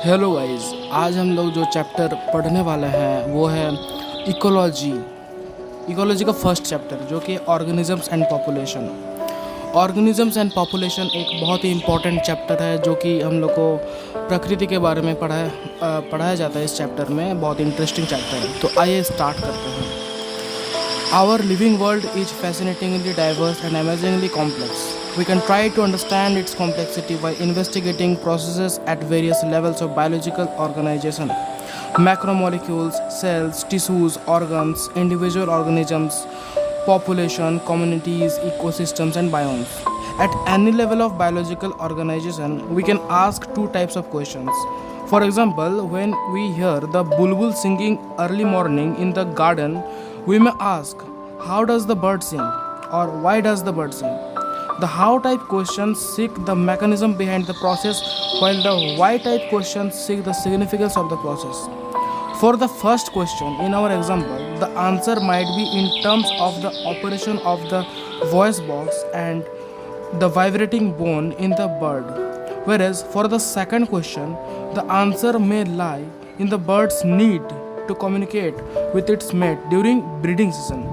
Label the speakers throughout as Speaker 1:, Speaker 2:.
Speaker 1: Hello guys, आज हम लोग जो चैप्टर पढ़ने वाले हैं वो है इकोलॉजी। इकोलॉजी का फर्स्ट चैप्टर जो कि organisms and population. Organisms and population एक बहुत ही इम्पॉर्टेंट चैप्टर है जो कि हम लोग को प्रकृति के बारे में पढ़ाया जाता है। इस चैप्टर में बहुत इंटरेस्टिंग चैप्टर है, तो आइए स्टार्ट करते हैं। Our living world is fascinatingly diverse and amazingly complex. We can try to understand its complexity by investigating processes at various levels of biological organization. Macromolecules, cells, tissues, organs, individual organisms, population, communities, ecosystems, and biomes. At any level of biological organization, we can ask two types of questions. For example, when we hear the bulbul singing early morning in the garden, we may ask, how does the bird sing? Or why does the bird sing? The how type questions seek the mechanism behind the process, while the why type questions seek the significance of the process. For the first question, in our example, the answer might be in terms of the operation of the voice box and the vibrating bone in the bird. Whereas for the second question, the answer may lie in the bird's need to communicate with its mate during breeding season.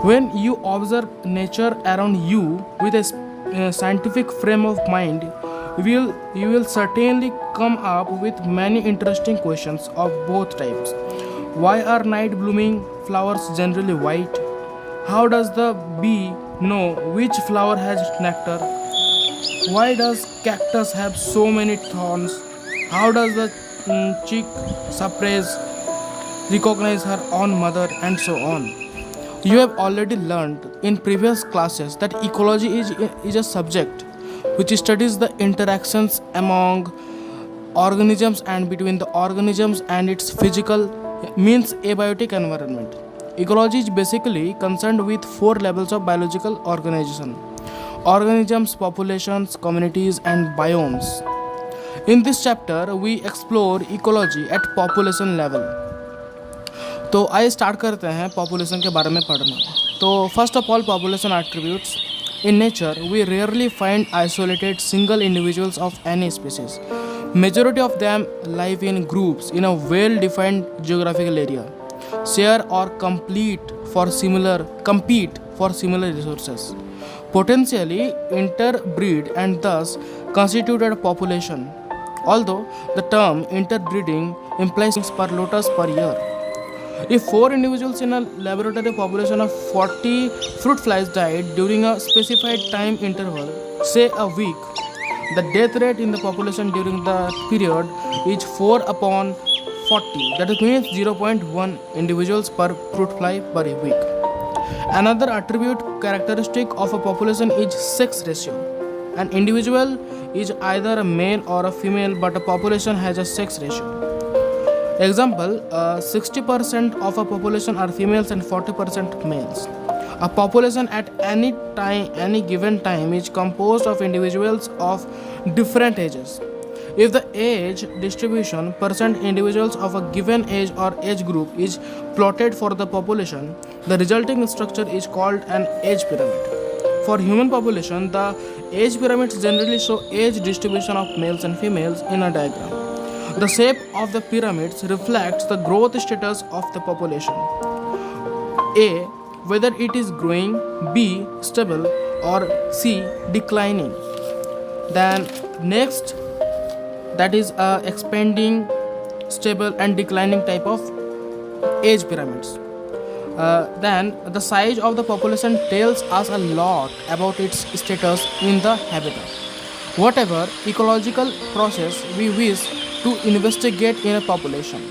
Speaker 1: When you observe nature around you with a scientific frame of mind, you will certainly come up with many interesting questions of both types. Why are night blooming flowers generally white? How does the bee know which flower has nectar? Why does cactus have so many thorns? How does the chick suppress recognize her own mother, and so on. You have already learned in previous classes that ecology is a subject which studies the interactions among organisms and between the organisms and its physical means abiotic environment. Ecology is basically concerned with four levels of biological organization: organisms, populations, communities, and biomes. In this chapter, we explore ecology at population level. तो आइए start करते हैं population के बारे में पढ़ना। तो first of all, population attributes. In nature we rarely find isolated single individuals of any species. Majority of them live in groups in a well-defined geographical area, share or compete for similar resources, potentially interbreed and thus constitute a population. Although the term interbreeding implies per lotus per year. If 4 individuals in a laboratory population of 40 fruit flies died during a specified time interval, say a week, the death rate in the population during the period is 4 upon 40. That means 0.1 individuals per fruit fly per week. Another attribute characteristic of a population is sex ratio. An individual is either a male or a female, but a population has a sex ratio. Example, 60% of a population are females and 40% males. A population at any given time is composed of individuals of different ages. If the age distribution percent individuals of a given age or age group is plotted for the population, the resulting structure is called an age pyramid. For human population, the age pyramids generally show age distribution of males and females in a diagram. The shape of the pyramids reflects the growth status of the population. A. Whether it is growing, B. Stable, or C. Declining. Then next, that is expanding, stable and declining type of age pyramids. Then the size of the population tells us a lot about its status in the habitat. Whatever ecological process we wish to investigate in a population,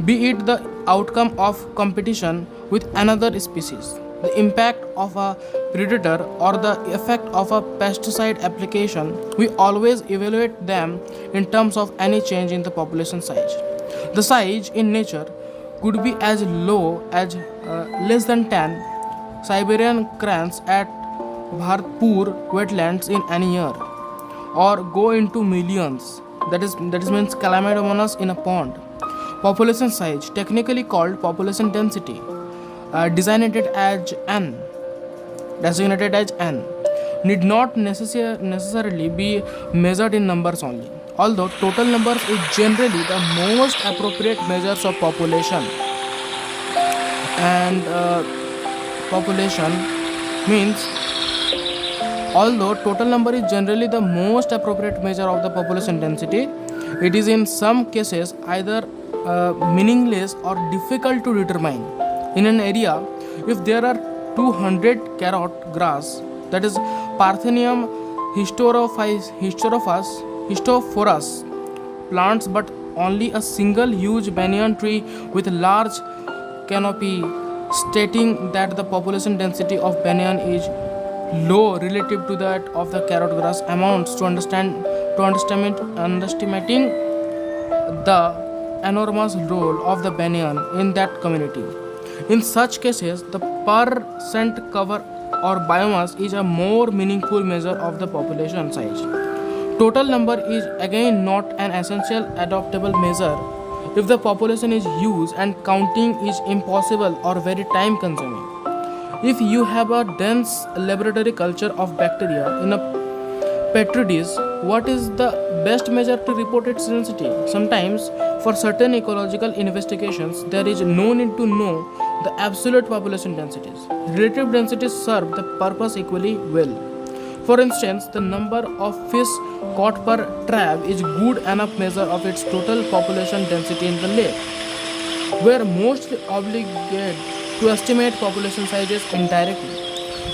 Speaker 1: be it the outcome of competition with another species, the impact of a predator, or the effect of a pesticide application, we always evaluate them in terms of any change in the population size. The size in nature could be as low as less than 10 Siberian cranes at Bhartpur wetlands in any year, or go into millions. That means Chlamydomonas in a pond. Population size, technically called population density, designated as n, need not necessarily be measured in numbers only. although total numbers is generally the most appropriate measures of population. And population means, although total number is generally the most appropriate measure of the population density, it is in some cases either meaningless or difficult to determine. In an area, if there are 200 carrot grass, that is Parthenium hysterophorus plants, but only a single huge banyan tree with large canopy, stating that the population density of banyan is low relative to that of the carrot grass, amounts to underestimating the enormous role of the banyan in that community. In such cases, the percent cover or biomass is a more meaningful measure of the population size. Total number is again not an essential adoptable measure if the population is huge and counting is impossible or very time consuming. If you have a dense laboratory culture of bacteria in a petri dish, what is the best measure to report its density? Sometimes, for certain ecological investigations, there is no need to know the absolute population densities. Relative densities serve the purpose equally well. For instance, the number of fish caught per trap is good enough measure of its total population density in the lake. We are mostly obligated to estimate population sizes indirectly,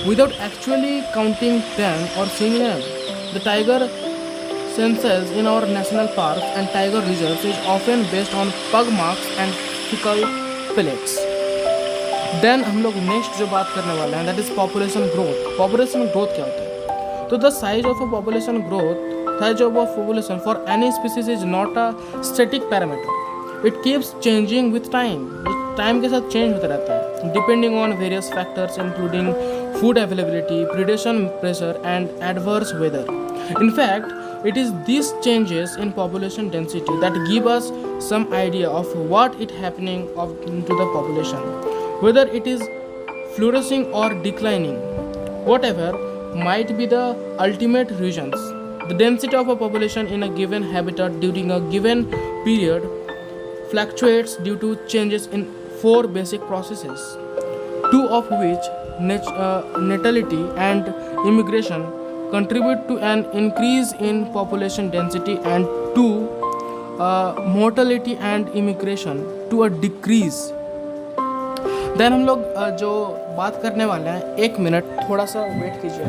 Speaker 1: without actually counting them or seeing them. The tiger census in our national parks and tiger reserves is often based on pug marks and fecal pellets. Then हम लोग next जो बात करने वाले हैं that is population growth. Population growth क्या होता है? तो the size of a population growth, size of a population for any species is not a static parameter. It keeps changing with time. Time के साथ चेंज होता रहता है depending on various factors including food availability, predation pressure and adverse weather. In fact, it is these changes in population density that give us some idea of what is happening to the population, whether it is flourishing or declining. Whatever might be the ultimate reasons, the density of a population in a given habitat during a given period fluctuates due to changes in four basic processes, two of which, natality and immigration, contribute to an increase in population density, and two, mortality and immigration, to a decrease. Then हम लोग जो बात करने वाले हैं, एक minute थोड़ा सा वेट कीजिए.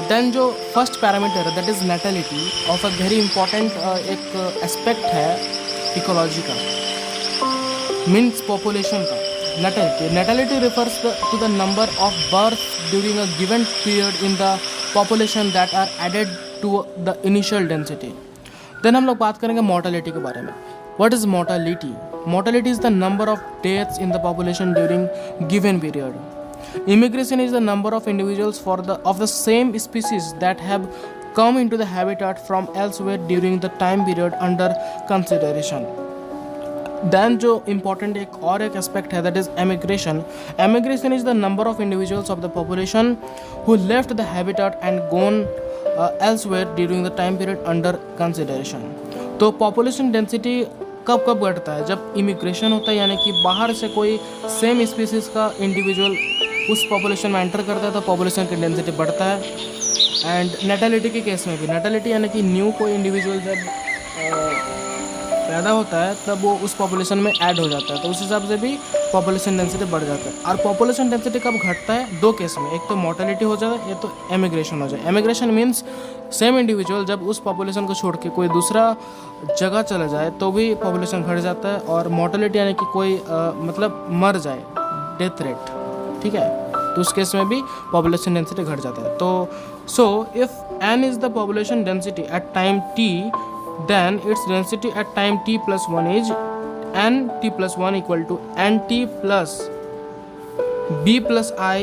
Speaker 1: देन जो फर्स्ट पैरामीटर है that is natality of a very important एक एस्पेक्ट है इकोलॉजी का, मीन्स पॉपुलेशन का. Natality refers to the number of birth during a given period in the population that are added to the initial density. Then हम लोग बात करेंगे mortality के बारे में. What is mortality? Mortality is the number of deaths in the population during given period. Immigration is the number of individuals of the same species that have come into the habitat from elsewhere during the time period under consideration. Then जो important एक और एक aspect है that is emigration. Emigration is the number of individuals of the population who left the habitat and gone elsewhere during the time period under consideration. तो population density कब कब घटता है? जब इमिग्रेशन होता है, यानी कि बाहर से कोई सेम स्पीसीज़ का इंडिविजुअल उस पॉपुलेशन में एंटर करता है तो पॉपुलेशन की डेंसिटी बढ़ता है. एंड नेटलिटी के केस में भी, नेटलिटी यानी कि न्यू कोई इंडिविजुअल जब पैदा होता है तब वो उस पॉपुलेशन में ऐड हो जाता है, तो उस हिसाब से भी पॉपुलेशन डेंसिटी बढ़ जाता है. और पॉपुलेशन डेंसिटी कब घटता है? दो केस में, एक तो मोर्टेलिटी हो जाए या तो एमिग्रेशन हो जाए. एमिग्रेशन मीन्स सेम इंडिविजुअल जब उस पॉपुलेशन को छोड़ के कोई दूसरा जगह चला जाए तो भी पॉपुलेशन घट जाता है. और मोर्टेलिटी यानी कि कोई मतलब मर जाए, डेथ रेट, ठीक है, तो उस केस में भी पॉपुलेशन डेंसिटी घट जाता है. तो so if n is the population density at time t, then its density at time t plus 1 is nt plus 1 equal to nt plus b plus I,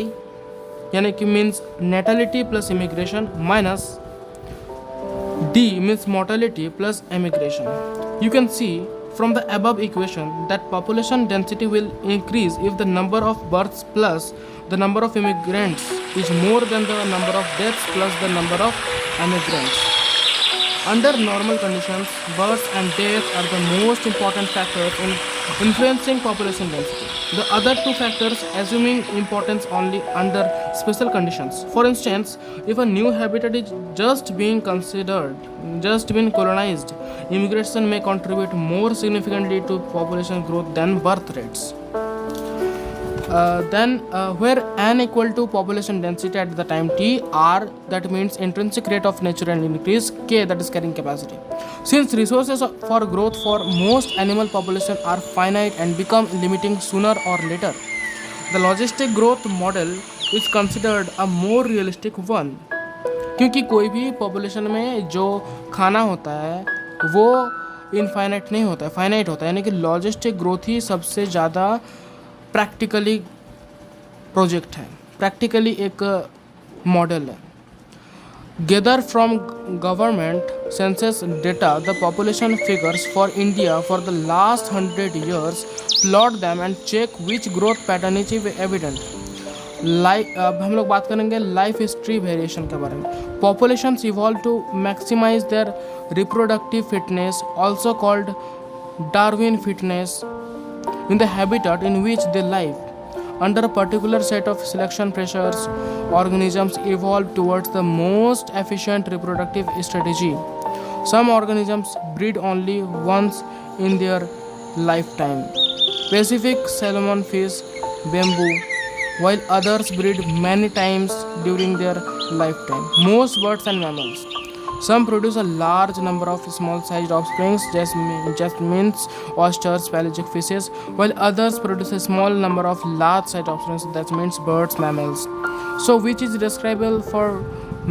Speaker 1: यानी कि means natality plus immigration minus d means mortality plus emigration. You can see from the above equation that population density will increase if the number of births plus the number of immigrants is more than the number of deaths plus the number of immigrants. Under normal conditions, births and deaths are the most important factors in influencing population density. The other two factors assuming importance only under special conditions. For instance, if a new habitat is just being colonized, immigration may contribute more significantly to population growth than birth rates. Where n equal to population density at the time t, r that means intrinsic rate of nature and increase, k that is carrying capacity. Since resources for growth for most animal population are finite and become limiting sooner or later, the logistic growth model is considered a more realistic one. क्योंकि कोई भी population में जो खाना होता है वो infinite नहीं होता है, फाइनाइट होता है, यानी कि लॉजिस्टिक ग्रोथ ही सबसे ज़्यादा प्रैक्टिकली प्रोजेक्ट है, प्रैक्टिकली एक मॉडल है. Gather from government census data the population figures for India for the last 100 years, plot them and check which growth pattern is evident. अब हम लोग बात करेंगे लाइफ हिस्ट्री वेरिएशन के बारे में. Populations evolve to maximise their reproductive fitness, also called Darwin fitness, in the habitat in which they live. Under a particular set of selection pressures, organisms evolve towards the most efficient reproductive strategy. Some organisms breed only once in their lifetime. Pacific salmon fish bamboo, while others breed many times during their lifetime. Most birds and mammals. Some produce a large number of small-sized offspring, jasmines, oysters, pelagic fishes, while others produce a small number of large-sized offspring, that means birds, mammals. So, which is describable for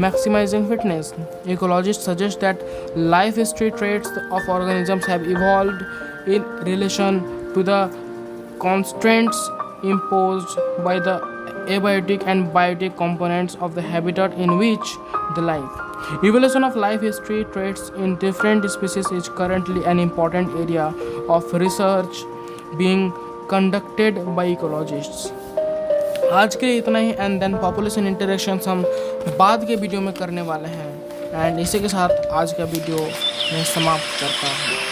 Speaker 1: maximizing fitness? Ecologists suggest that life history traits of organisms have evolved in relation to the constraints imposed by the abiotic and biotic components of the habitat in which they live. Evaluation of life history traits in different species is currently an important area of research being conducted by ecologists. आज के लिए इतना ही, and then population interactions हम बाद के video में करने वाले हैं. एंड इसी के साथ आज का वीडियो मैं समाप्त करता हूँ.